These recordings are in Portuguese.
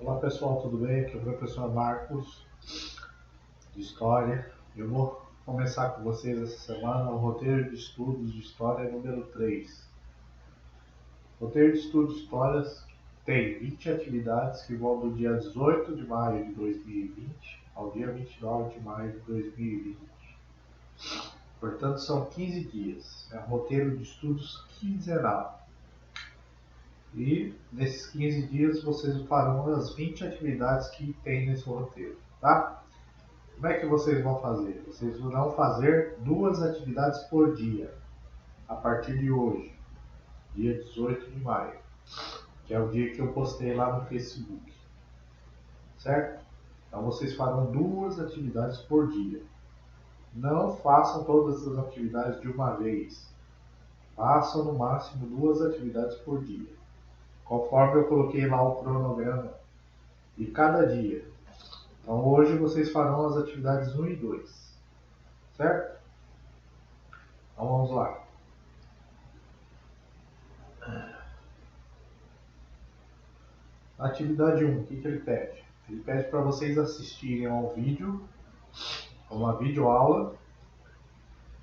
Olá pessoal, tudo bem? Aqui é o professor Marcos, de História. Eu vou começar com vocês essa semana o roteiro de estudos de História número 3. O roteiro de estudos de Histórias tem 20 atividades que vão do dia 18 de maio de 2020 ao dia 29 de maio de 2020. Portanto, são 15 dias. É um roteiro de estudos quinzenal. E nesses 15 dias vocês farão as 20 atividades que tem nesse roteiro, tá? Como é que vocês vão fazer? Vocês vão fazer 2 atividades por dia, a partir de hoje, dia 18 de maio, que é o dia que eu postei lá no Facebook, certo? Então vocês farão 2 atividades por dia. Não façam todas as atividades de uma vez. Façam no máximo 2 atividades por dia, conforme eu coloquei lá o cronograma de cada dia. Então hoje vocês farão as atividades 1 e 2, certo? Então vamos lá. Atividade 1, o que ele pede? Ele pede para vocês assistirem ao vídeo, uma videoaula,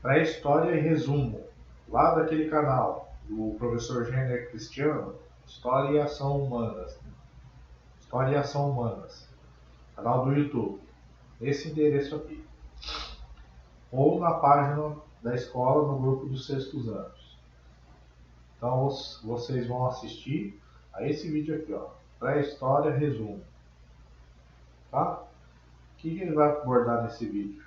pré-história e resumo, lá daquele canal do professor Jenner Cristiano, História e Ação Humanas. História e Ação Humanas, canal do YouTube, esse endereço aqui. Ou na página da escola, no grupo dos sextos anos. Então vocês vão assistir a esse vídeo aqui, ó, pré-história resumo. Tá? O que ele vai abordar nesse vídeo?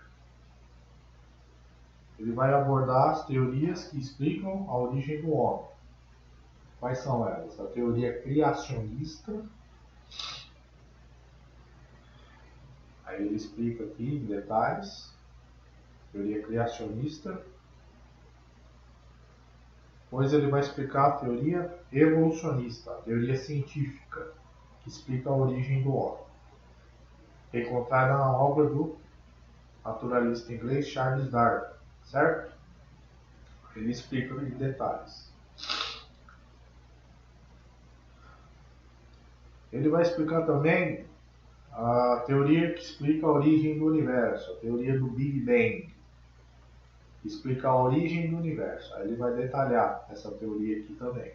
Ele vai abordar as teorias que explicam a origem do homem. Quais são elas? A teoria criacionista. Aí ele explica aqui em detalhes. Teoria criacionista. Depois ele vai explicar a teoria evolucionista, a teoria científica, que explica a origem do homem. Encontrada na obra do naturalista inglês Charles Darwin, certo? Ele explica em detalhes. Ele vai explicar também a teoria que explica a origem do universo, a teoria do Big Bang, que explica a origem do universo. Aí ele vai detalhar essa teoria aqui também.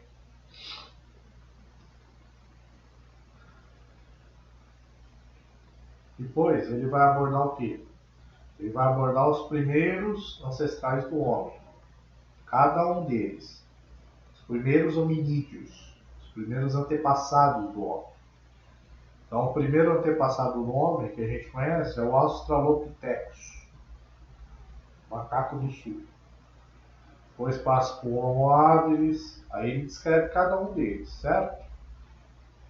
Depois ele vai abordar o quê? Ele vai abordar os primeiros ancestrais do homem, cada um deles, os primeiros hominídeos, os primeiros antepassados do homem. Então, o primeiro antepassado do homem que a gente conhece é o Australopithecus, macaco do sul. Depois passa para o Homo habilis, aí ele descreve cada um deles, certo?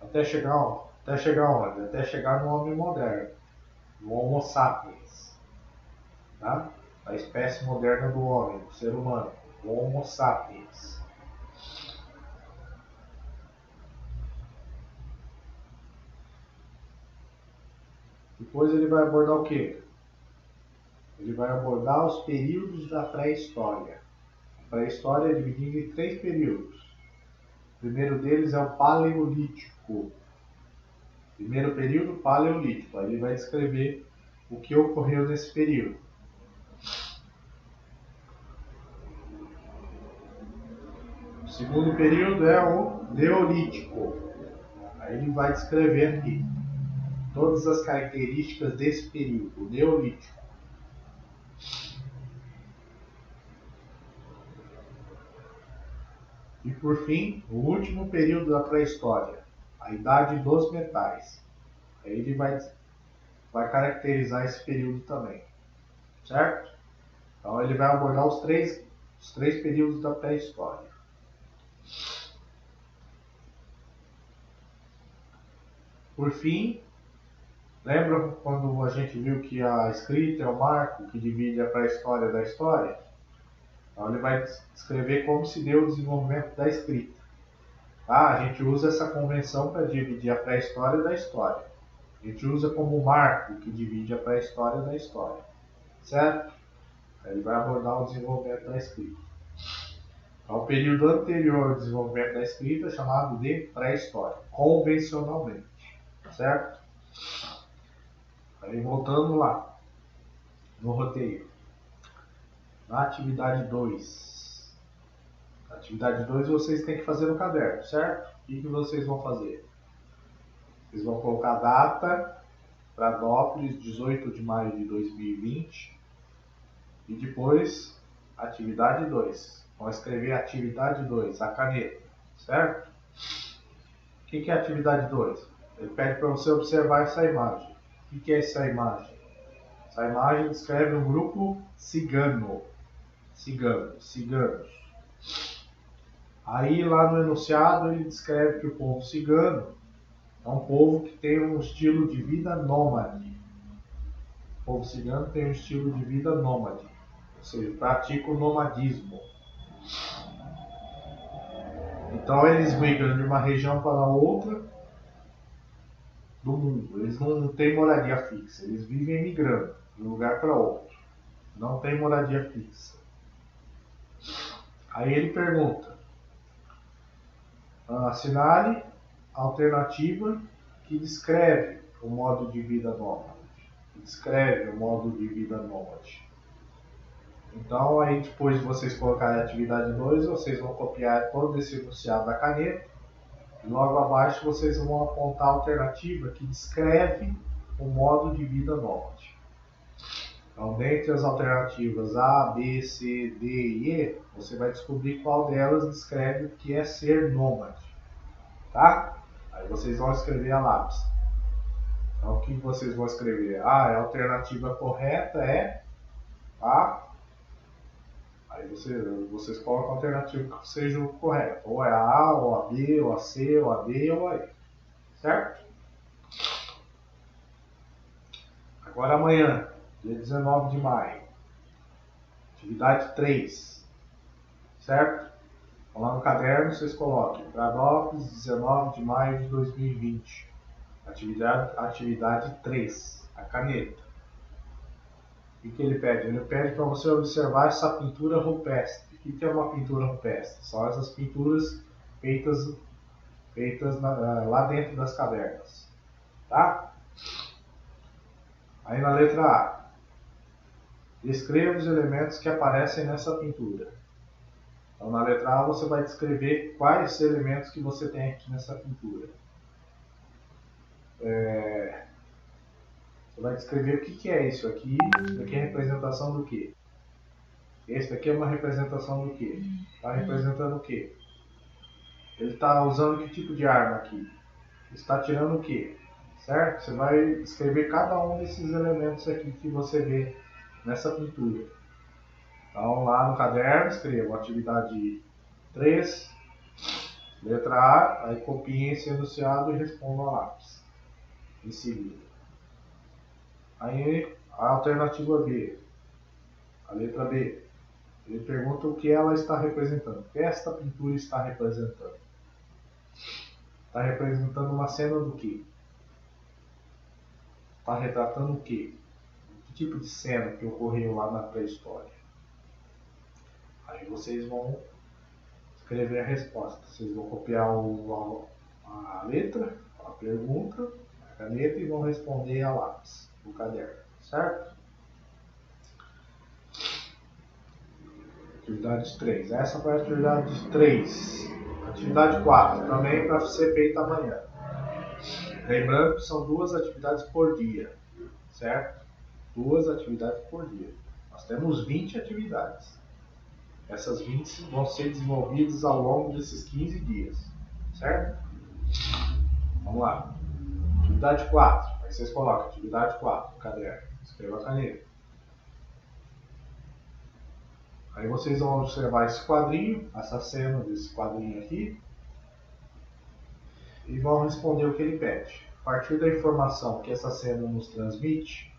Até chegar onde? Até chegar no homem moderno, no Homo sapiens, tá? A espécie moderna do homem, do ser humano, o Homo sapiens. Depois ele vai abordar o quê? Ele vai abordar os períodos da pré-história. A pré-história é dividida em 3 períodos. O primeiro deles é o Paleolítico. Primeiro período, Paleolítico. Aí ele vai descrever o que ocorreu nesse período. O segundo período é o Neolítico. Aí ele vai descrever aqui todas as características desse período, o Neolítico. E por fim, o último período da pré-história, a Idade dos Metais. Aí ele vai caracterizar esse período também, certo? Então ele vai abordar os três períodos da pré-história. Por fim, lembra quando a gente viu que a escrita é o marco que divide a pré-história da história? Então ele vai descrever como se deu o desenvolvimento da escrita. Tá? A gente usa essa convenção para dividir a pré-história da história. A gente usa como marco que divide a pré-história da história, certo? Ele vai abordar o desenvolvimento da escrita. Então, o período anterior ao desenvolvimento da escrita é chamado de pré-história, convencionalmente. certo? Aí voltando lá, no roteiro. Na atividade 2. Na atividade 2 vocês têm que fazer no caderno, certo? O que vocês vão fazer? Vocês vão colocar a data, Pradópolis, 18 de maio de 2020. E depois, atividade 2. Vão escrever atividade 2, a caneta, certo? O que é atividade 2? Ele pede para você observar essa imagem. O que é essa imagem? Essa imagem descreve um grupo cigano. Ciganos. Aí lá no enunciado ele descreve que o povo cigano é um povo que tem um estilo de vida nômade. O povo cigano tem um estilo de vida nômade, ou seja, pratica o nomadismo. Então eles migram de uma região para outra do mundo. Eles não têm moradia fixa, eles vivem migrando de um lugar para outro. Não tem moradia fixa. Aí ele pergunta, assinale a alternativa que descreve o modo de vida nômade. Então aí depois de vocês colocarem a atividade 2, vocês vão copiar todo esse enunciado da caneta e logo abaixo vocês vão apontar a alternativa que descreve o modo de vida nômade. Então, dentre as alternativas A, B, C, D e E, você vai descobrir qual delas descreve o que é ser nômade, tá? Aí vocês vão escrever a lápis. Então, o que vocês vão escrever? A alternativa correta é A. Aí vocês colocam a alternativa que seja o correto. Ou é a ou a B, ou a C, ou a D, ou a E. Certo? Agora amanhã, dia 19 de maio. Atividade 3. Certo? Então, lá no caderno vocês coloquem Pradópolis, 19 de maio de 2020. Atividade 3. A caneta. O que ele pede? Ele pede para você observar essa pintura rupestre. O que é uma pintura rupestre? São essas pinturas feitas lá dentro das cavernas. Tá? Aí na letra A. Descreva os elementos que aparecem nessa pintura. Então na letra A você vai descrever quais elementos que você tem aqui nessa pintura. Você vai descrever o que é isso aqui. Isso aqui é representação do quê? Esse daqui é uma representação do quê? Está representando o quê? Ele está usando que tipo de arma aqui? Está tirando o quê? Certo? Você vai escrever cada um desses elementos aqui que você vê nessa pintura. Então lá no caderno escreva atividade 3, letra A, aí copiem esse enunciado e respondam a lápis em seguida. Aí a alternativa B, a letra B, ele pergunta o que ela está representando. O que esta pintura está representando? Está representando uma cena do quê? Está retratando o quê? Que tipo de cena que ocorreu lá na pré-história? Aí vocês vão escrever a resposta. Vocês vão copiar a letra, a pergunta, a caneta e vão responder a lápis no caderno, certo? Atividade 3. Essa foi a atividade 3. Atividade 4, também para ser feita amanhã. Lembrando que são 2 atividades por dia, certo? 2 atividades por dia. Nós temos 20 atividades. Essas 20 vão ser desenvolvidas ao longo desses 15 dias, certo? Vamos lá. Atividade 4. Aí vocês colocam atividade 4 no caderno. Escreva a caneta. Aí vocês vão observar esse quadrinho, essa cena desse quadrinho aqui, e vão responder o que ele pede. A partir da informação que essa cena nos transmite,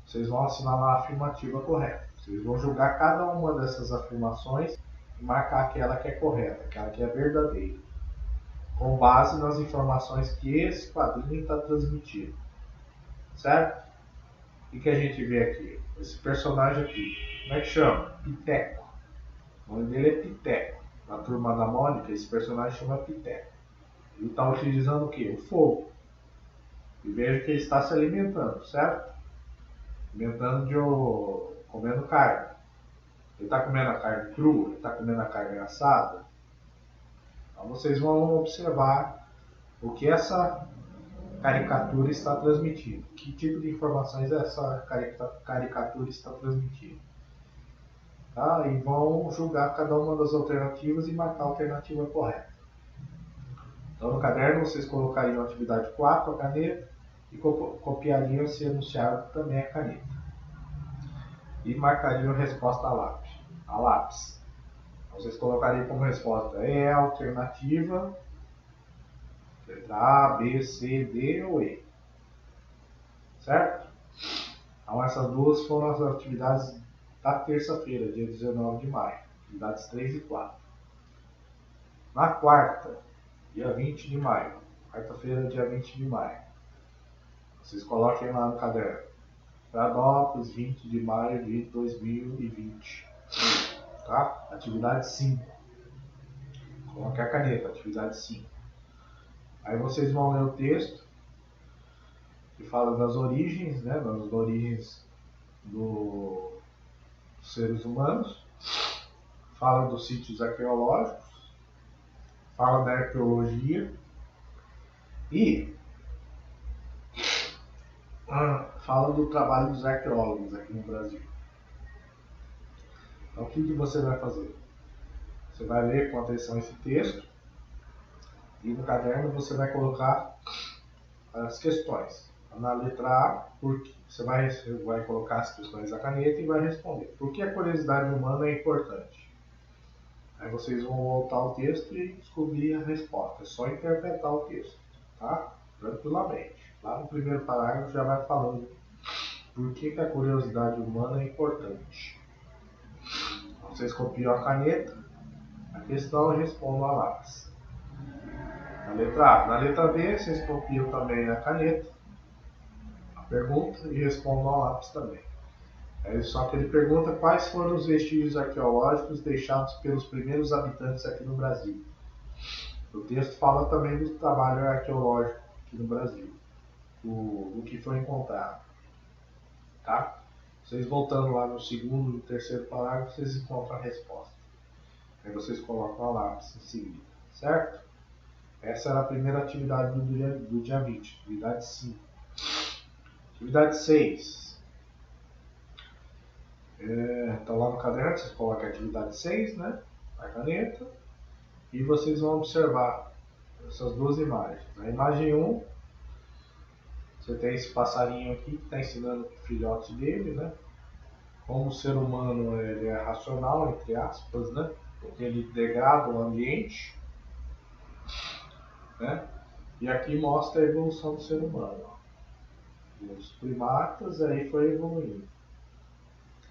vocês vão assinalar a afirmativa correta. Vocês vão julgar cada uma dessas afirmações e marcar aquela que é correta, aquela que é verdadeira, com base nas informações que esse quadrinho está transmitindo. Certo? O que a gente vê aqui? Esse personagem aqui. Como é que chama? Piteco. O nome dele é Piteco. Na Turma da Mônica, esse personagem chama Piteco. Ele está utilizando o quê? O fogo. e veja que ele está se alimentando, certo? Comendo carne. Ele está comendo a carne crua, ele está comendo a carne assada. Então vocês vão observar o que essa caricatura está transmitindo. Que tipo de informações essa caricatura está transmitindo. Tá? E vão julgar cada uma das alternativas e marcar a alternativa correta. Então no caderno vocês colocariam a atividade 4, a caneta, e copiariam esse enunciado também a caneta. E marcariam a resposta a lápis. Vocês colocariam como resposta a alternativa, letra A, B, C, D ou E. Certo? Então essas duas foram as atividades da terça-feira, dia 19 de maio. Atividades 3 e 4. Na quarta, dia 20 de maio. Quarta-feira, dia 20 de maio. Vocês coloquem lá no caderno. Pradópolis, 20 de maio de 2020. Tá? Atividade 5. Coloque a caneta, atividade 5. Aí vocês vão ler o texto que fala das origens, né? Das origens dos seres humanos. Fala dos sítios arqueológicos. Fala da arqueologia. E fala do trabalho dos arqueólogos aqui no Brasil. Então o que você vai fazer? Você vai ler com atenção esse texto e no caderno você vai colocar as questões. Na letra A, você vai colocar as questões da caneta e vai responder. Por que a curiosidade humana é importante? Aí vocês vão voltar ao texto e descobrir a resposta. É só interpretar o texto, tá? Tranquilamente. Lá no primeiro parágrafo já vai falando por que a curiosidade humana é importante. Vocês copiam a caneta, a questão e respondam a lápis. Na letra A. Na letra B, vocês copiam também a caneta, a pergunta e respondam a lápis também. Só que ele pergunta quais foram os vestígios arqueológicos deixados pelos primeiros habitantes aqui no Brasil. O texto fala também do trabalho arqueológico aqui no Brasil, do que foi encontrado. Tá? Vocês voltando lá no segundo e terceiro parágrafo, vocês encontram a resposta. Aí vocês colocam a lápis em seguida, certo? Essa era a primeira atividade do dia 20, atividade 5. Atividade 6. Então lá no caderno vocês colocam a atividade 6, né? A caneta. E vocês vão observar essas duas imagens. Na imagem 1, você tem esse passarinho aqui que está ensinando o filhote dele, né? Como o ser humano ele é racional, entre aspas, né? Porque ele degrada o ambiente, né? E aqui mostra a evolução do ser humano. Ó. Os primatas aí foi evoluindo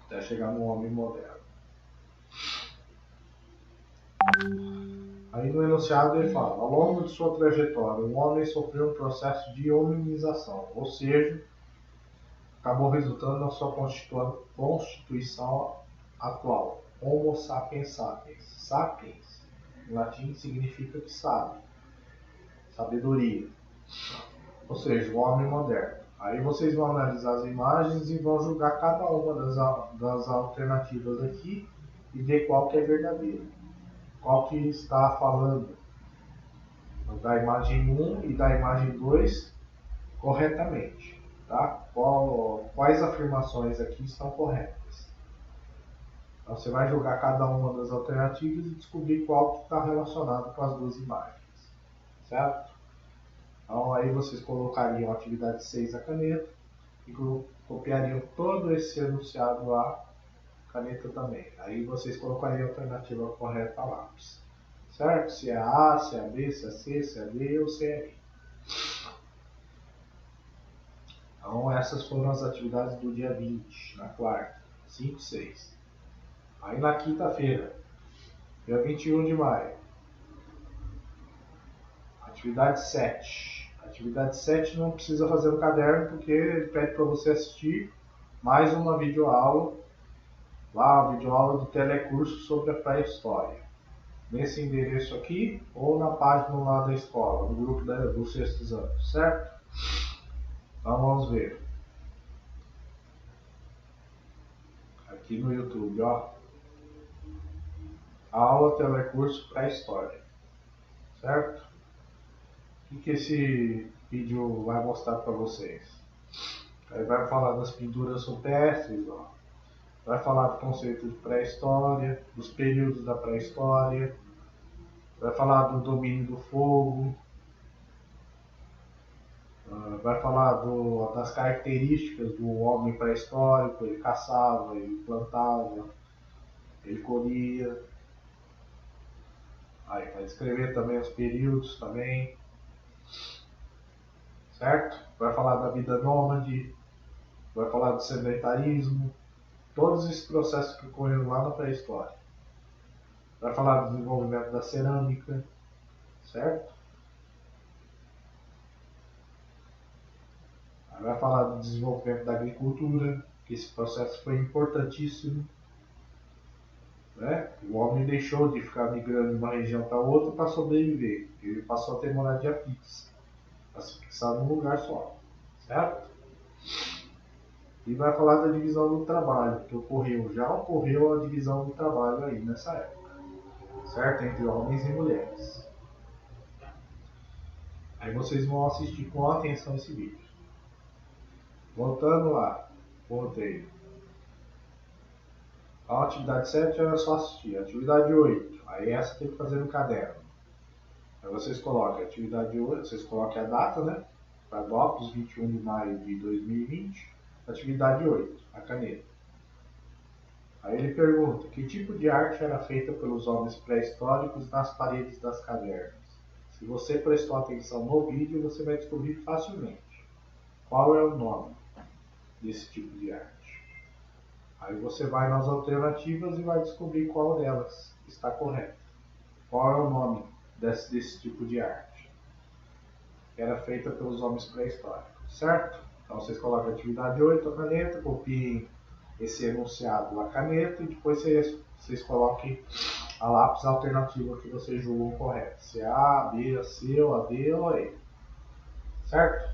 até chegar no homem moderno. Aí no enunciado ele fala: ao longo de sua trajetória, o homem sofreu um processo de hominização, ou seja, acabou resultando na sua constituição atual, Homo sapiens sapiens. Sapiens, em latim, significa que sabe, sabedoria, ou seja, o homem moderno. Aí vocês vão analisar as imagens e vão julgar cada uma das alternativas aqui e ver qual que é verdadeira, qual que está falando da imagem 1 e da imagem 2 corretamente. Tá? Quais afirmações aqui estão corretas? Então você vai jogar cada uma das alternativas e descobrir qual que está relacionado com as duas imagens. Certo? Então aí vocês colocariam a atividade 6 a caneta e copiariam todo esse enunciado lá, caneta também. Aí vocês colocariam a alternativa correta a lápis. Certo? Se é a A, se é a B, se é a C, se é a D ou se é E. Então essas foram as atividades do dia 20, na quarta, 5 e 6. Aí na quinta-feira, dia 21 de maio, atividade 7. Atividade 7 não precisa fazer no caderno porque ele pede para você assistir mais uma videoaula, lá a videoaula do telecurso sobre a pré-história. Nesse endereço aqui ou na página lá da escola, no grupo dos sextos anos, certo? Então vamos ver. Aqui no YouTube, ó. Aula telecurso pré-história. Certo? O que esse vídeo vai mostrar para vocês? Aí vai falar das pinturas rupestres, ó. Vai falar do conceito de pré-história, dos períodos da pré-história, vai falar do domínio do fogo, vai falar das características do homem pré-histórico. Ele caçava, ele plantava, ele colhia. Aí vai descrever também os períodos também, certo? Vai falar da vida nômade, vai falar do sedentarismo, todos esses processos que ocorreram lá na pré-história. Vai falar do desenvolvimento da cerâmica, certo? Aí vai falar do desenvolvimento da agricultura, que esse processo foi importantíssimo. Né? O homem deixou de ficar migrando de uma região para outra para sobreviver. Ele passou a ter moradia fixa, para se fixar num lugar só, certo? E vai falar da divisão do trabalho, que ocorreu, já ocorreu a divisão do trabalho aí nessa época, certo? Entre homens e mulheres. Aí vocês vão assistir com atenção esse vídeo. Voltando lá, voltei. A atividade 7 era só assistir. A atividade 8, aí essa tem que fazer no caderno. Aí vocês colocam a atividade 8, vocês colocam a data, né? Para DOPS, 21 de maio de 2020. Atividade 8, a caneta. Aí ele pergunta, que tipo de arte era feita pelos homens pré-históricos nas paredes das cavernas? Se você prestou atenção no vídeo, você vai descobrir facilmente qual é o nome desse tipo de arte. Aí você vai nas alternativas e vai descobrir qual delas está correta. Qual é o nome desse tipo de arte? Que era feita pelos homens pré-históricos, certo? Então vocês colocam a atividade 8, a caneta, copiem esse enunciado na caneta e depois vocês coloquem a lápis alternativa que vocês julgam correta. Se é A, B, C, ou A, D ou E. Certo?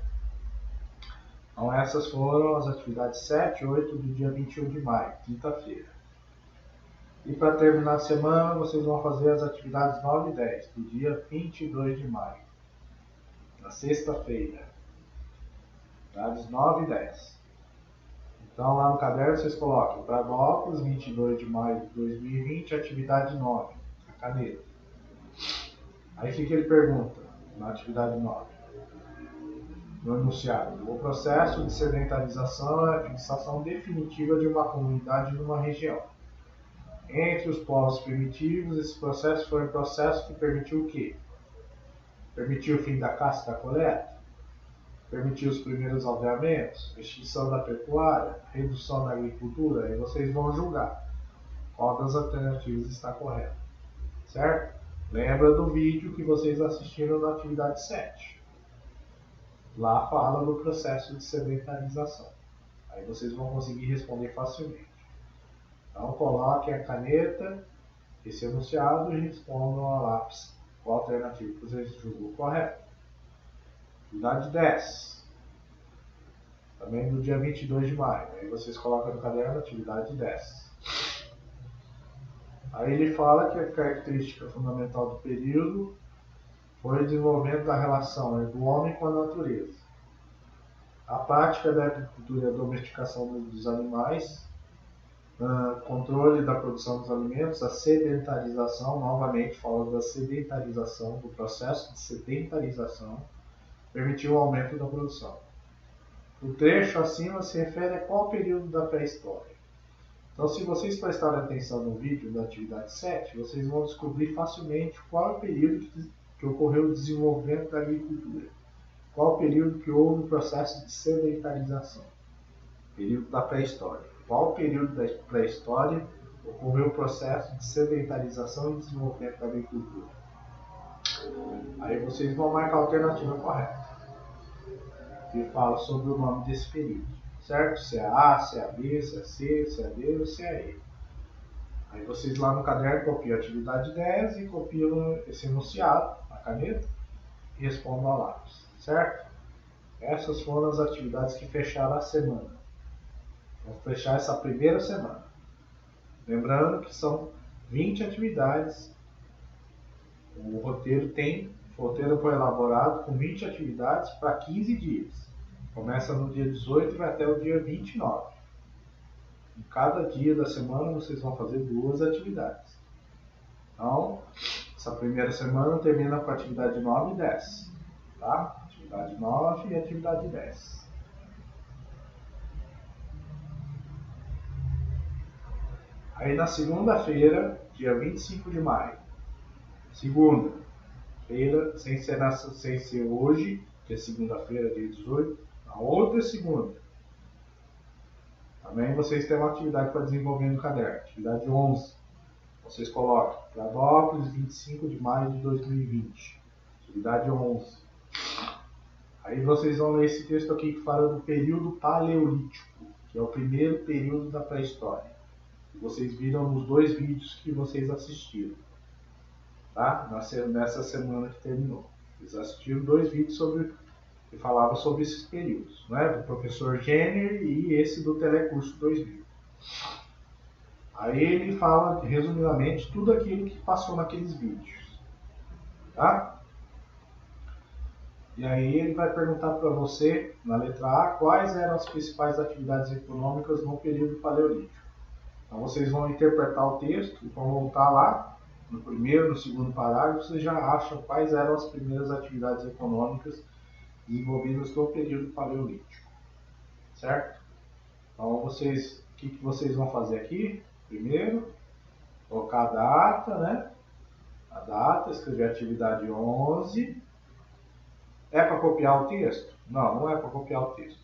Então essas foram as atividades 7 e 8 do dia 21 de maio, quinta-feira. E para terminar a semana, vocês vão fazer as atividades 9 e 10, do dia 22 de maio, na sexta-feira. Atividades 9 e 10. Então lá no caderno vocês colocam Pradópolis, 22 de maio de 2020, atividade 9, a caneta. Aí o que ele pergunta na atividade 9? No enunciado, o processo de sedentarização é a fixação definitiva de uma comunidade numa região. Entre os povos primitivos, esse processo foi um processo que permitiu o quê? Permitiu o fim da caça e da coleta? Permitiu os primeiros aldeamentos? Extinção da pecuária? Redução da agricultura? Aí vocês vão julgar qual das alternativas está correta. Certo? Lembra do vídeo que vocês assistiram na atividade 7. Lá fala do processo de sedentarização. Aí vocês vão conseguir responder facilmente. Então coloquem a caneta, esse enunciado e respondam a lápis qual a alternativa que vocês julgam correta. Atividade 10. Também do dia 22 de maio. Aí vocês colocam no caderno a atividade 10. Aí ele fala que a característica fundamental do período foi o desenvolvimento da relação do homem com a natureza. A prática da agricultura e a domesticação dos animais, controle da produção dos alimentos, a sedentarização, novamente falando da sedentarização, do processo de sedentarização, permitiu o aumento da produção. O trecho acima se refere a qual período da pré-história. Então, se vocês prestarem atenção no vídeo da atividade 7, vocês vão descobrir facilmente qual é o período que ocorreu o desenvolvimento da agricultura. Qual o período que houve o processo de sedentarização? Período da pré-história. Qual o período da pré-história ocorreu o processo de sedentarização e desenvolvimento da agricultura? Aí vocês vão marcar a alternativa correta, que fala sobre o nome desse período, certo? Se é A, se é B, se é C, se é D ou se é E. Aí vocês lá no caderno copiam a atividade 10 e copiam esse enunciado na caneta e respondam a lápis, certo? Essas foram as atividades que fecharam a semana. Vamos fechar essa primeira semana. Lembrando que são 20 atividades. O roteiro foi elaborado com 20 atividades para 15 dias. Começa no dia 18 e vai até o dia 29. Em cada dia da semana vocês vão fazer 2 atividades. Então, essa primeira semana termina com a atividade 9 e 10. Tá? Atividade 9 e atividade 10. Aí na segunda-feira, dia 25 de maio, segunda-feira, sem ser hoje, que é segunda-feira, dia 18, a outra segunda. Também vocês têm uma atividade para desenvolver no caderno, atividade 11. Vocês colocam Pradópolis, 25 de maio de 2020, atividade 11. Aí vocês vão ler esse texto aqui que fala do período paleolítico, que é o primeiro período da pré-história. Vocês viram nos 2 vídeos que vocês assistiram, tá? Nessa semana que terminou. Eles assistiram 2 vídeos que falavam sobre esses períodos, né? Do professor Jenner e esse do Telecurso 2000. Aí ele fala, resumidamente, tudo aquilo que passou naqueles vídeos, tá? E aí ele vai perguntar para você, na letra A, quais eram as principais atividades econômicas no período paleolítico. Então vocês vão interpretar o texto e vão voltar lá, no primeiro, no segundo parágrafo, vocês já acham quais eram as primeiras atividades econômicas desenvolvidas no período paleolítico, certo? Então o que vocês vão fazer aqui? Primeiro, colocar a data, né? A data, escrever atividade 11. É para copiar o texto? Não, não é para copiar o texto.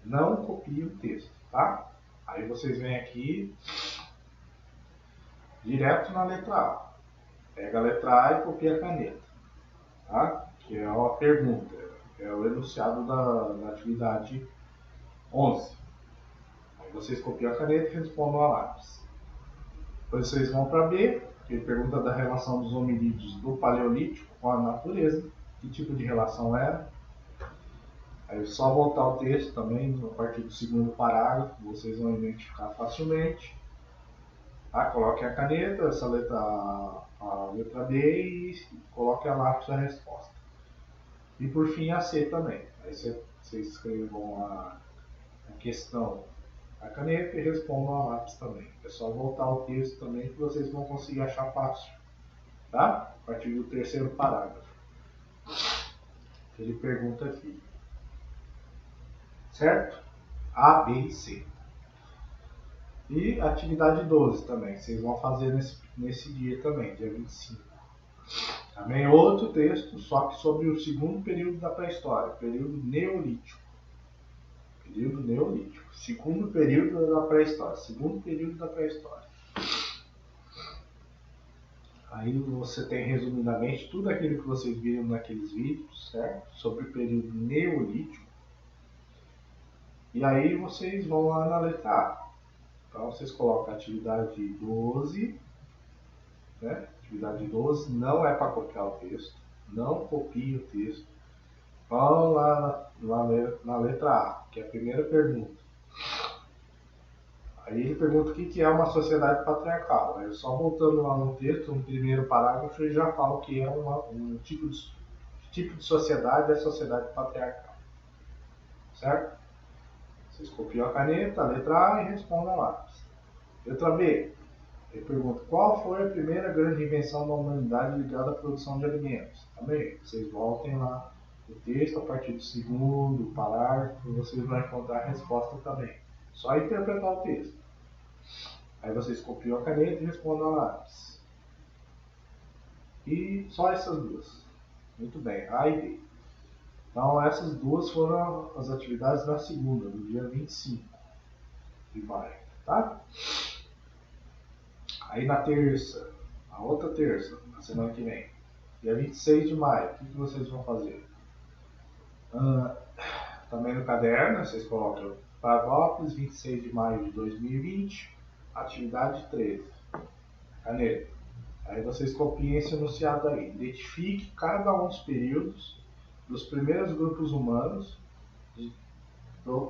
Não copie o texto, tá? Aí vocês vêm aqui, direto na letra A. Pega a letra A e copia a caneta, tá? Que é uma pergunta, é o enunciado da atividade 11. Aí vocês copiam a caneta e respondem a lápis. Depois vocês vão para B, que pergunta da relação dos hominídeos do Paleolítico com a natureza, que tipo de relação era. Aí é só voltar o texto também, a partir do segundo parágrafo, vocês vão identificar facilmente. Tá? Coloque a caneta, a letra B e coloque a lápis a resposta. E por fim a C também. Aí vocês escrevam a questão a caneta e respondam a lápis também. É só voltar o texto também que vocês vão conseguir achar fácil. Tá? A partir do terceiro parágrafo. Ele pergunta aqui. Certo? A, B e C. E atividade 12 também, vocês vão fazer nesse dia também, dia 25. Também outro texto, só que sobre o segundo período da pré-história, período neolítico. Período neolítico. Segundo período da pré-história. Segundo período da pré-história. Aí você tem resumidamente tudo aquilo que vocês viram naqueles vídeos, certo? Sobre o período neolítico. E aí vocês vão lá na letra A. Então vocês colocam a atividade 12, né? Atividade 12 não é para copiar o texto, não copie o texto. Vão lá na letra A, que é a primeira pergunta. Aí ele pergunta o que é uma sociedade patriarcal. Aí só voltando lá no texto, no primeiro parágrafo, ele já fala que é um tipo de sociedade, é a sociedade patriarcal. Certo? Vocês copiam a caneta, a letra A e respondem a lápis. Letra B. Ele pergunta qual foi a primeira grande invenção da humanidade ligada à produção de alimentos. Também, vocês voltem lá no texto, a partir do segundo parágrafo, vocês vão encontrar a resposta também. Só interpretar o texto. Aí vocês copiam a caneta e respondem a lápis. E só essas duas. Muito bem, A e B. Então essas duas foram as atividades da segunda, do dia 25 de maio. Tá? Aí na terça, a outra terça, na semana que vem, dia 26 de maio, o que vocês vão fazer? Também no caderno, vocês colocam Pradópolis, 26 de maio de 2020, atividade 13, caneta. Aí vocês copiem esse enunciado aí. Identifique cada um dos períodos dos primeiros grupos humanos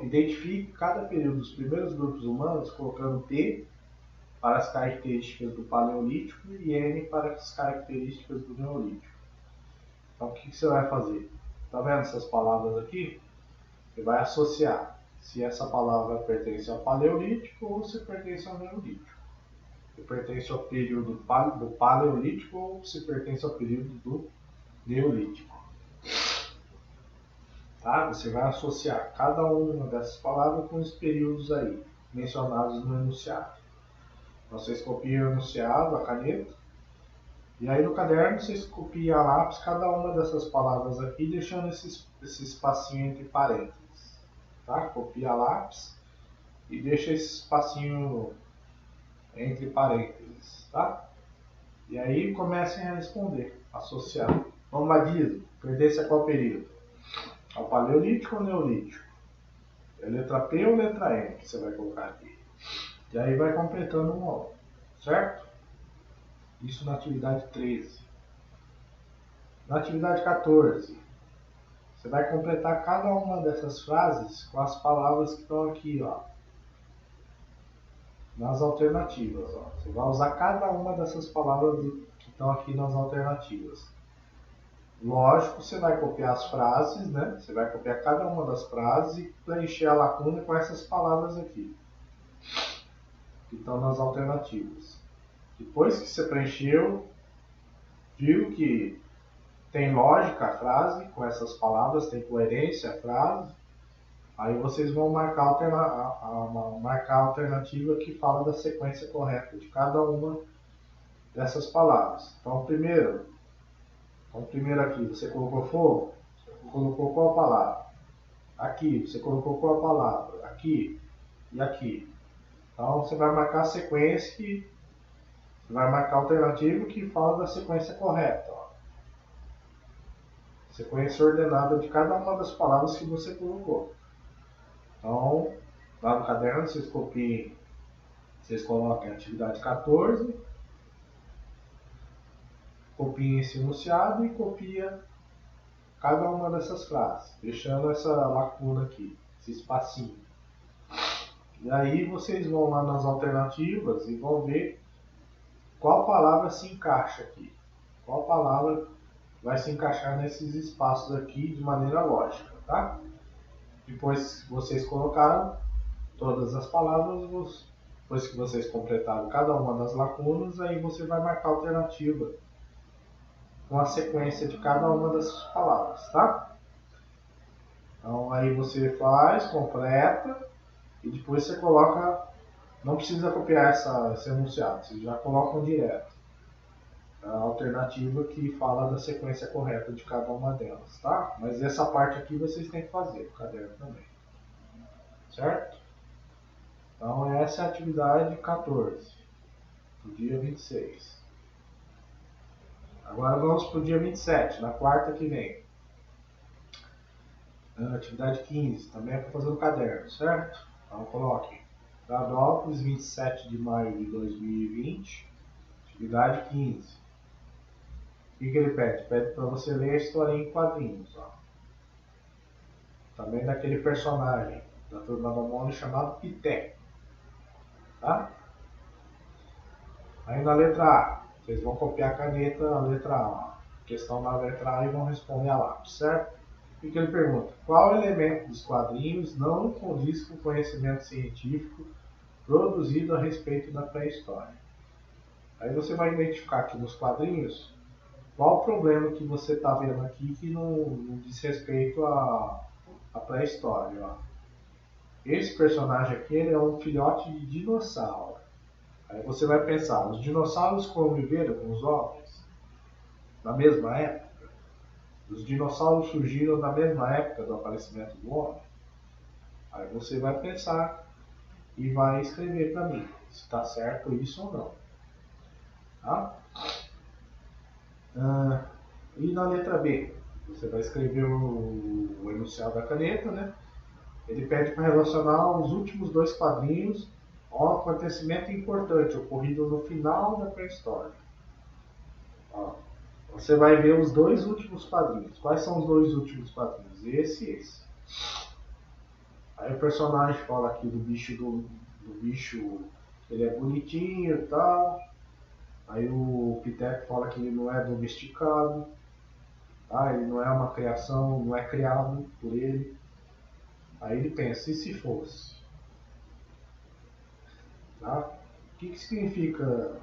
Identifique cada período dos primeiros grupos humanos colocando P para as características do Paleolítico e N para as características do Neolítico. Então o que você vai fazer? Está vendo essas palavras aqui? Você vai associar se essa palavra pertence ao Paleolítico ou se pertence ao Neolítico. Se pertence ao período do Paleolítico ou se pertence ao período do Neolítico. Tá? Você vai associar cada uma dessas palavras com os períodos aí mencionados no enunciado. Vocês copiam o enunciado, a caneta, e aí no caderno vocês copiam a lápis cada uma dessas palavras aqui, deixando esse espacinho entre parênteses. Tá? Copia a lápis e deixa esse espacinho entre parênteses. Tá? E aí comecem a responder, associar. Vamos lá, diz, pertence a qual período? Ao Paleolítico ou Neolítico? É letra P ou letra N que você vai colocar aqui? E aí vai completando um ao, certo? Isso na atividade 13. Na atividade 14, você vai completar cada uma dessas frases com as palavras que estão aqui, ó, nas alternativas. Ó. Você vai usar cada uma dessas palavras que estão aqui nas alternativas. Lógico, você vai copiar as frases, né? Você vai copiar cada uma das frases e preencher a lacuna com essas palavras aqui, que estão nas alternativas. Depois que você preencheu, viu que tem lógica a frase com essas palavras, tem coerência a frase, aí vocês vão marcar a alternativa que fala da sequência correta de cada uma dessas palavras. Então, primeiro aqui, você colocou fogo, você colocou qual palavra? Aqui, você colocou qual palavra? Aqui e aqui. Então, você vai marcar a sequência, você vai marcar a alternativa que fala da sequência correta. Ó. Sequência ordenada de cada uma das palavras que você colocou. Então, lá no caderno, vocês copiem, vocês coloquem a atividade 14, copiem esse enunciado e copia cada uma dessas frases, deixando essa lacuna aqui, esse espacinho. E aí vocês vão lá nas alternativas e vão ver qual palavra se encaixa aqui. Qual palavra vai se encaixar nesses espaços aqui de maneira lógica, tá? Depois que vocês colocaram todas as palavras, depois que vocês completaram cada uma das lacunas, aí você vai marcar a alternativa com a sequência de cada uma dessas palavras, tá? Então aí você faz, completa e depois você coloca, não precisa copiar esse enunciado, vocês já colocam direto a alternativa que fala da sequência correta de cada uma delas, tá? Mas essa parte aqui vocês têm que fazer, no caderno também, certo? Então essa é a atividade 14, do dia 26. Agora vamos para o dia 27, na quarta que vem. Atividade 15, também é para fazer no caderno, certo? Então coloque Gradópolis, 27 de maio de 2020, atividade 15. O que ele pede? Pede para você ler a historinha em quadrinhos. Ó. Também daquele personagem da Turma da Mônica chamado Pité. Tá? Aí na letra A, vocês vão copiar a caneta na letra A. Ó. Questão na letra A e vão responder a lápis, certo? O que ele pergunta? Qual elemento dos quadrinhos não condiz com o conhecimento científico produzido a respeito da pré-história? Aí você vai identificar aqui nos quadrinhos qual o problema que você está vendo aqui que não diz respeito à pré-história. Ó. Esse personagem aqui ele é um filhote de dinossauro. Aí você vai pensar, os dinossauros conviveram com os homens na mesma época? Os dinossauros surgiram na mesma época do aparecimento do homem? Aí você vai pensar e vai escrever para mim se está certo isso ou não. Tá? E na letra B, você vai escrever o enunciado da caneta, né? Ele pede para relacionar os últimos dois quadrinhos a um acontecimento importante ocorrido no final da pré-história. Você vai ver os dois últimos quadrinhos. Quais são os dois últimos quadrinhos? Esse e esse. Aí o personagem fala aqui do bicho, ele é bonitinho e tal. Aí o Piteco fala que ele não é domesticado, tá? Ele não é uma criação, não é criado por ele. Aí ele pensa, e se fosse? Tá? O que significa?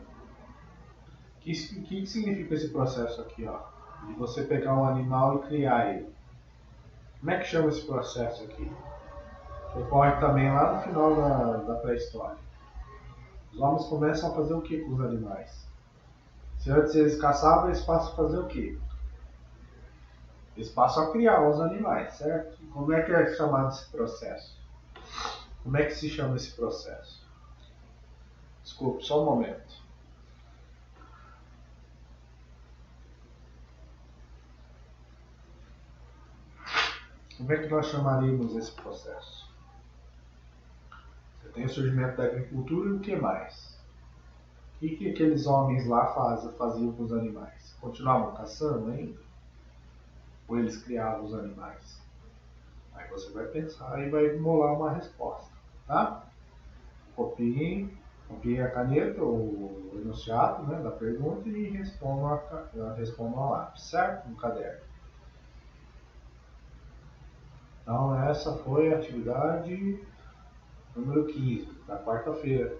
Que significa esse processo aqui, ó? De você pegar um animal e criar ele. Como é que chama esse processo aqui? Ocorre também lá no final da pré-história. Os homens começam a fazer o que com os animais? Se antes eles caçavam, eles passam a fazer o que? Eles passam a criar os animais, certo? Como é que é chamado esse processo? Como é que se chama esse processo? Desculpe, só um momento. Como é que nós chamaríamos esse processo? Você tem o surgimento da agricultura e o que mais? O que aqueles homens lá faziam com os animais? Continuavam caçando ainda? Ou eles criavam os animais? Aí você vai pensar e vai molar uma resposta, tá? Copiem a caneta ou o enunciado, né, da pergunta e respondam a lápis, certo? No caderno. Então essa foi a atividade número 15, da quarta-feira,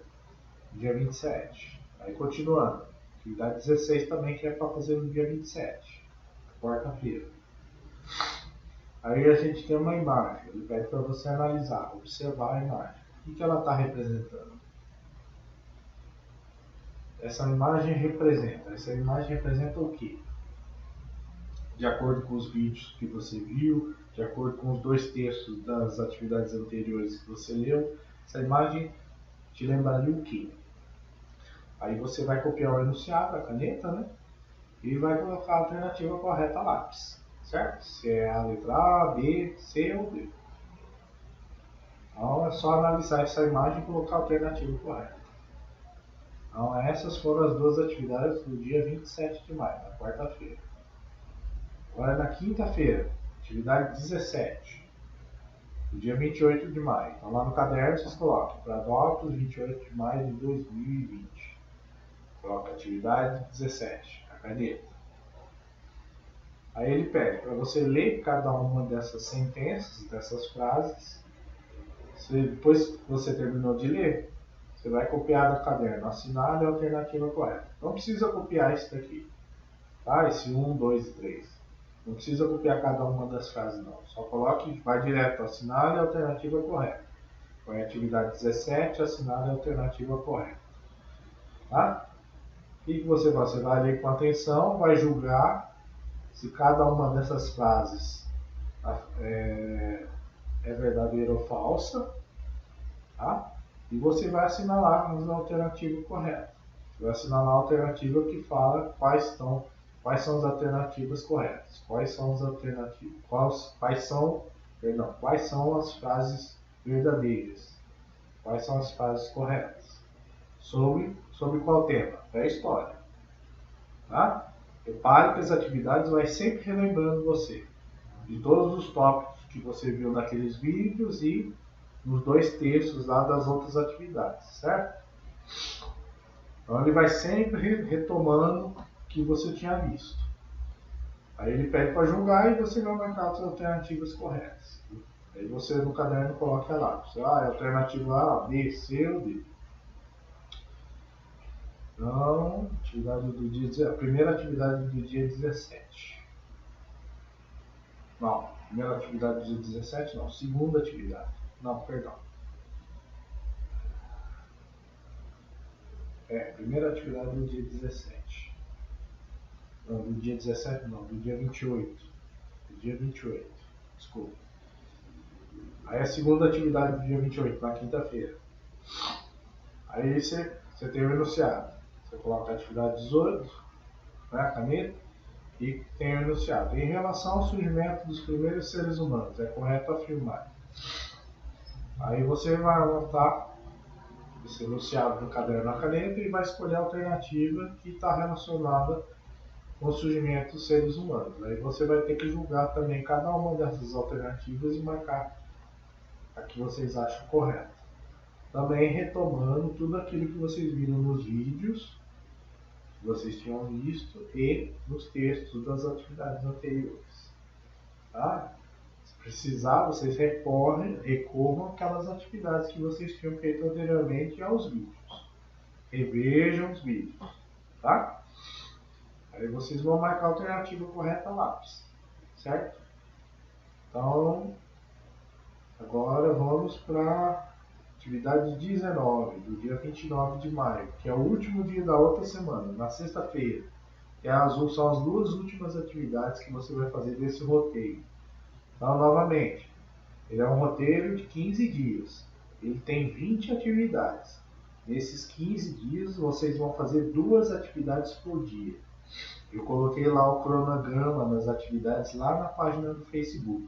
dia 27. Aí continuando, atividade 16 também que é para fazer no dia 27, quarta-feira. Aí a gente tem uma imagem, ele pede para você analisar, observar a imagem. O que ela está representando? Essa imagem representa o quê? De acordo com os vídeos que você viu, de acordo com os 2/3 das atividades anteriores que você leu, essa imagem te lembraria o quê? Aí você vai copiar o enunciado, a caneta, né? E vai colocar a alternativa correta a lápis, certo? Se é a letra A, B, C ou D. Então é só analisar essa imagem e colocar a alternativa correta. Então essas foram as duas atividades do dia 27 de maio, na quarta-feira. Agora na quinta-feira, atividade 17, do dia 28 de maio. Então lá no caderno vocês colocam Pradópolis, 28 de maio de 2020. Coloca atividade 17, a caneta. Aí ele pede para você ler cada uma dessas sentenças, dessas frases. Depois que você terminou de ler, você vai copiar do caderno, assinar a alternativa correta. Não precisa copiar isso daqui, tá? Esse 1, 2 e 3. Não precisa copiar cada uma das frases não. Só coloque, vai direto, assinar a alternativa correta. Põe a atividade 17, assinar a alternativa correta. Tá? O que você faz? Você vai ler com atenção, vai julgar se cada uma dessas frases é verdadeira ou falsa, tá? E você vai assinalar as alternativas corretas. Você vai assinalar a alternativa que fala quais são as alternativas corretas, quais são as alternativas, quais são as frases verdadeiras, quais são as frases corretas. Sobre qual tema? Pré-história. Tá? Repare que as atividades vai sempre relembrando você de todos os tópicos que você viu naqueles vídeos e nos 2/3 lá das outras atividades, certo? Então ele vai sempre retomando o que você tinha visto. Aí ele pede para julgar e você vai marcar as alternativas corretas. Aí você no caderno coloca lá, é alternativa A, B, C ou D. Então, a primeira atividade do dia 17. Não, primeira atividade do dia 17 não, segunda atividade. Não, perdão. Primeira atividade do dia 17. Não, do dia 17 não, do dia 28. Do dia 28, desculpa. Aí a segunda atividade do dia 28, na quinta-feira. Aí você tem o enunciado. Você coloca a atividade 18, né, a caneta, e tem o enunciado. Em relação ao surgimento dos primeiros seres humanos, é correto afirmar. Aí você vai anotar esse enunciado no caderno na caneta e vai escolher a alternativa que está relacionada com o surgimento dos seres humanos. Aí você vai ter que julgar também cada uma dessas alternativas e marcar a que vocês acham correta. Também retomando tudo aquilo que vocês viram nos vídeos que vocês tinham visto e nos textos das atividades anteriores. Tá? Se precisar, vocês recorram aquelas atividades que vocês tinham feito anteriormente aos vídeos. Revejam os vídeos. Tá? Aí vocês vão marcar a alternativa correta a lápis. Certo? Então, agora vamos para atividade 19, do dia 29 de maio, que é o último dia da outra semana, na sexta-feira. São as duas últimas atividades que você vai fazer desse roteiro. Então, novamente, ele é um roteiro de 15 dias. Ele tem 20 atividades. Nesses 15 dias, vocês vão fazer 2 atividades por dia. Eu coloquei lá o cronograma das atividades lá na página do Facebook.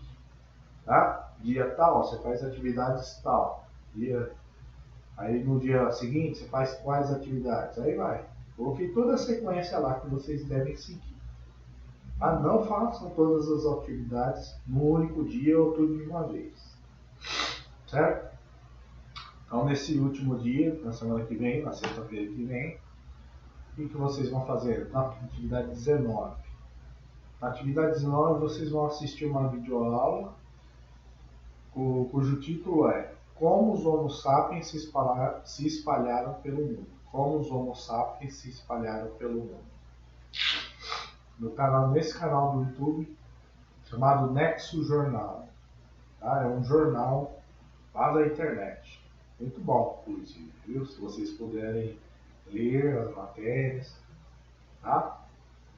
Tá? Dia tal, você faz atividades tal. Aí no dia seguinte, você faz quais atividades? Aí vai. Coloquei toda a sequência lá que vocês devem seguir. Não façam todas as atividades no único dia ou tudo de uma vez. Certo? Então, nesse último dia, na semana que vem, na sexta-feira que vem, o que vocês vão fazer? Na atividade 19. Na atividade 19, vocês vão assistir uma videoaula cujo título é Como os Homo sapiens se espalharam pelo mundo. Como os Homo sapiens se espalharam pelo mundo. Nesse canal do YouTube, chamado Nexo Jornal. Tá? É um jornal lá da internet. Muito bom, inclusive, viu? Se vocês puderem ler as matérias. Tá?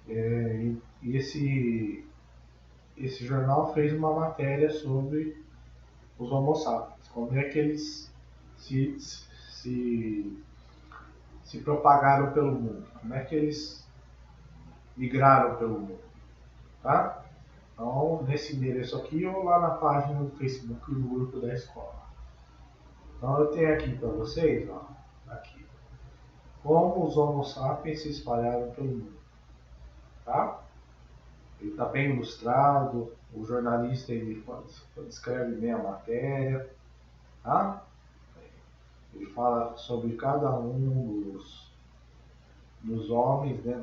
E esse jornal fez uma matéria sobre os Homo sapiens, como é que eles se propagaram pelo mundo, como é que eles migraram pelo mundo, tá? Então, nesse endereço aqui ou lá na página do Facebook do grupo da escola. Então, eu tenho aqui para vocês, ó, aqui, como os Homo sapiens se espalharam pelo mundo, tá? Ele está bem ilustrado, o jornalista ele descreve bem a matéria, tá? Ele fala sobre cada um dos homens, né,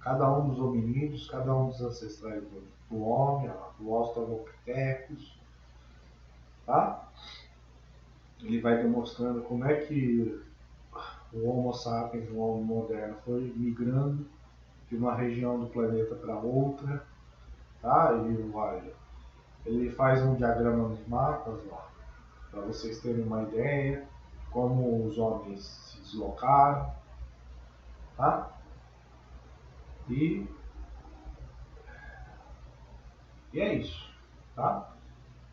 cada um dos hominídeos, cada um dos ancestrais do homem, do Australopithecus, tá? Ele vai demonstrando como é que o Homo sapiens, o homem moderno, foi migrando de uma região do planeta para outra, tá? Ele faz um diagrama nos mapas, para vocês terem uma ideia como os homens se deslocaram, tá? E é isso, tá?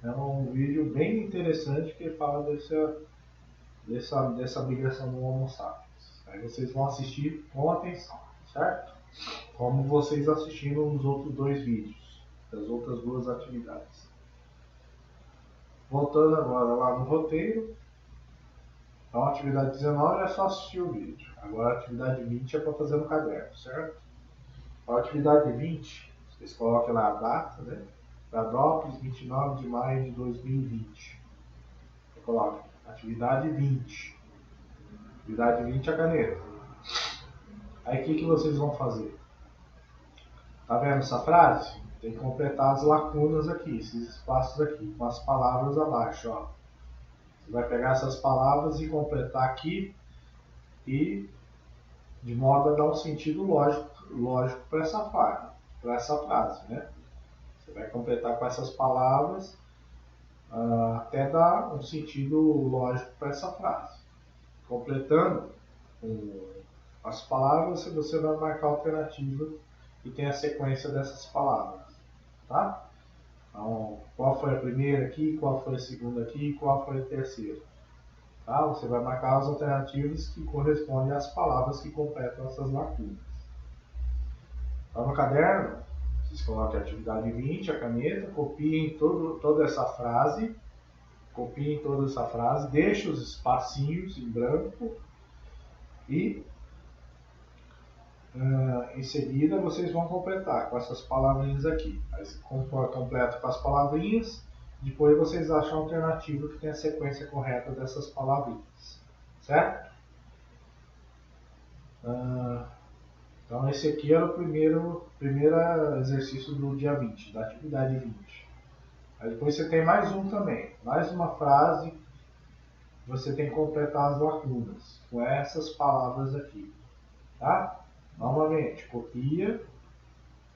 É um vídeo bem interessante que fala dessa migração do Homo sapiens. Aí vocês vão assistir com atenção, certo? Como vocês assistiram nos outros 2 vídeos, das outras 2 atividades. Voltando agora lá no roteiro. Então, a atividade 19 é só assistir o vídeo. Agora, a atividade 20 é para fazer no caderno, certo? A atividade 20, vocês colocam lá a data, né? Petrópolis, 29 de maio de 2020. Você coloca atividade 20. Atividade 20 é a caneta. Aí, o que vocês vão fazer? Tá vendo essa frase? Tem que completar as lacunas aqui, esses espaços aqui, com as palavras abaixo, ó. Você vai pegar essas palavras e completar aqui e de modo a dar um sentido lógico para essa frase, né? Você vai completar com essas palavras até dar um sentido lógico para essa frase. Completando as palavras, você vai marcar a alternativa que tem a sequência dessas palavras, tá? Então, qual foi a primeira aqui, qual foi a segunda aqui, qual foi a terceira. Tá? Você vai marcar as alternativas que correspondem às palavras que completam essas lacunas. Então, no caderno, vocês colocam a atividade 20, a caneta, copiem toda essa frase, deixem os espacinhos em branco e em seguida vocês vão completar com essas palavrinhas aqui. Aí você completa com as palavrinhas Depois vocês acham a alternativa que tem a sequência correta dessas palavrinhas, certo? Então esse aqui era o primeiro exercício do dia 20, da atividade 20. Aí depois você tem mais um também, mais uma frase, você tem que completar as lacunas com essas palavras aqui, tá? Novamente, copia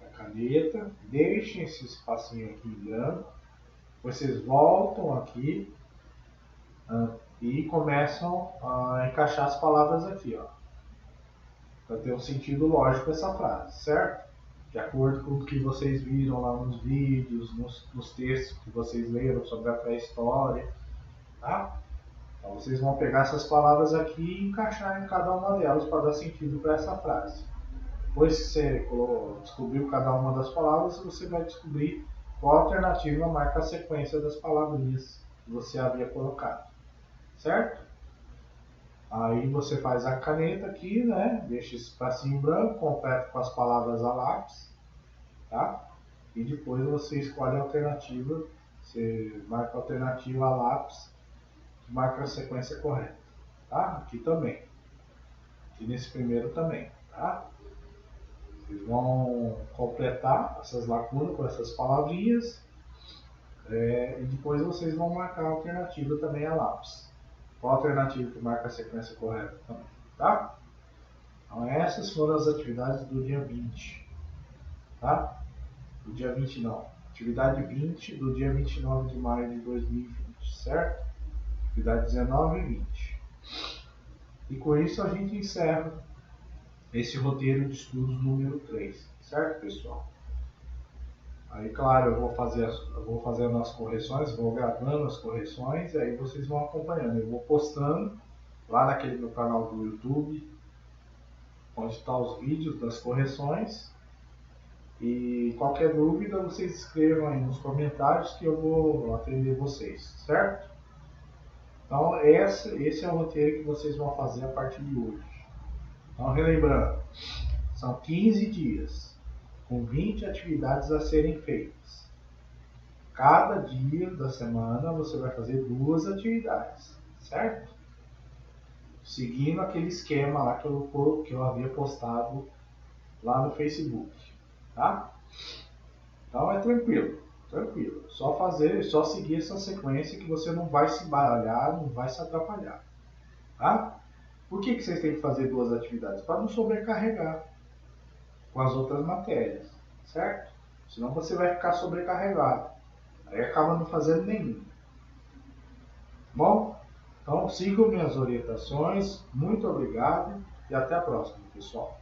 a caneta, deixem esse espacinho aqui em branco, vocês voltam aqui e começam a encaixar as palavras aqui, ó, para ter um sentido lógico essa frase, certo? De acordo com o que vocês viram lá nos vídeos, nos textos que vocês leram sobre a pré-história, tá? Então vocês vão pegar essas palavras aqui e encaixar em cada uma delas para dar sentido para essa frase. Depois que você descobriu cada uma das palavras, você vai descobrir qual alternativa marca a sequência das palavrinhas que você havia colocado, certo? Aí você faz a caneta aqui, né? Deixa esse espacinho branco, completa com as palavras a lápis, tá? E depois você escolhe a alternativa, você marca a alternativa a lápis, que marca a sequência correta, tá? Aqui também, aqui nesse primeiro também, tá? Vocês vão completar essas lacunas com essas palavrinhas e depois vocês vão marcar a alternativa também a lápis. Qual a alternativa que marca a sequência correta também, tá? Então essas foram as atividades do dia 20, tá? Do dia 20 não, atividade 20 do dia 29 de maio de 2020, certo? Atividade 19 e 20. E com isso a gente encerra esse roteiro de estudos número 3, certo, pessoal? Aí, claro, eu vou fazendo as correções, vou gravando as correções e aí vocês vão acompanhando. Eu vou postando lá naquele meu canal do YouTube, onde estão os vídeos das correções. E qualquer dúvida, vocês escrevam aí nos comentários que eu vou atender vocês, certo? Então, esse é o roteiro que vocês vão fazer a partir de hoje. Então, relembrando, são 15 dias, com 20 atividades a serem feitas. Cada dia da semana você vai fazer 2 atividades, certo? Seguindo aquele esquema lá que eu havia postado lá no Facebook, tá? Então é tranquilo, tranquilo. Só fazer, só seguir essa sequência que você não vai se baralhar, não vai se atrapalhar, tá? Por que vocês têm que fazer 2 atividades? Para não sobrecarregar com as outras matérias, certo? Senão você vai ficar sobrecarregado. Aí acaba não fazendo nenhum. Bom, então sigam minhas orientações. Muito obrigado e até a próxima, pessoal.